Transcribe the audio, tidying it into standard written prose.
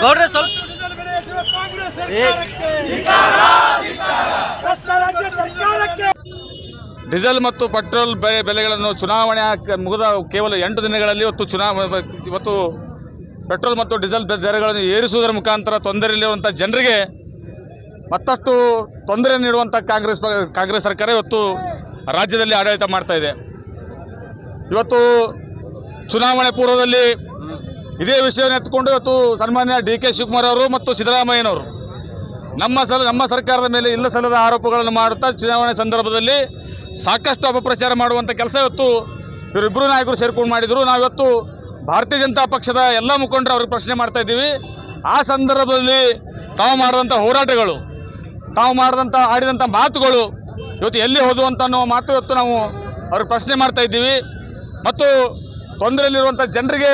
ಗೌಡ್ರೆ ಸ್ವಲ್ಪ ಡೀಸೆಲ್ ಮತ್ತು ಪೆಟ್ರೋಲ್ ಬೆಲೆಗಳನ್ನು ಚುನಾವಣೆ ಮುಗಿದ ಕೇವಲ 8 ದಿನಗಳಲ್ಲಿ ಇವತ್ತು ಪೆಟ್ರೋಲ್ ಮತ್ತು ಡೀಸೆಲ್ ದರಗಳನ್ನು ಏರಿಸುವುದರ ಮುಖಾಂತರ ತೊಂದರೆಯಲ್ಲಿರುವಂಥ ಜನರಿಗೆ ಮತ್ತಷ್ಟು ತೊಂದರೆ ನೀಡುವಂಥ ಕಾಂಗ್ರೆಸ್ ಸರ್ಕಾರ ಇವತ್ತು ರಾಜ್ಯದಲ್ಲಿ ಆಡಳಿತ ಮಾಡ್ತಾ ಇದೆ. ಇವತ್ತು ಚುನಾವಣೆ ಪೂರ್ವದಲ್ಲಿ ಇದೇ ವಿಷಯವನ್ನು ಎತ್ತುಕೊಂಡು ಇವತ್ತು ಸನ್ಮಾನ್ಯ ಡಿ ಕೆ ಶಿವಕುಮಾರ್ ಅವರು ಮತ್ತು ಸಿದ್ದರಾಮಯ್ಯನವರು ನಮ್ಮ ಸರ್ಕಾರದ ಮೇಲೆ ಇಲ್ಲ ಸಲ್ಲದ ಆರೋಪಗಳನ್ನು ಮಾಡುತ್ತಾ ಚುನಾವಣೆ ಸಂದರ್ಭದಲ್ಲಿ ಸಾಕಷ್ಟು ಅಪಪ್ರಚಾರ ಮಾಡುವಂಥ ಕೆಲಸ ಇವತ್ತು ಇವರಿಬ್ಬರು ನಾಯಕರು ಸೇರ್ಕೊಂಡು ಮಾಡಿದರು. ನಾವಿವತ್ತು ಭಾರತೀಯ ಜನತಾ ಪಕ್ಷದ ಎಲ್ಲ ಮುಖಂಡರು ಅವ್ರಿಗೆ ಪ್ರಶ್ನೆ ಮಾಡ್ತಾ ಇದ್ದೀವಿ. ಆ ಸಂದರ್ಭದಲ್ಲಿ ತಾವು ಮಾಡಿದಂಥ ಹೋರಾಟಗಳು, ತಾವು ಆಡಿದಂಥ ಮಾತುಗಳು ಇವತ್ತು ಎಲ್ಲಿ ಹೋದವು ಅಂತ ಅನ್ನೋ ಮಾತು ಇವತ್ತು ನಾವು ಅವ್ರಿಗೆ ಪ್ರಶ್ನೆ ಮಾಡ್ತಾ ಇದ್ದೀವಿ. ಮತ್ತು ತೊಂದರೆಯಲ್ಲಿರುವಂಥ ಜನರಿಗೆ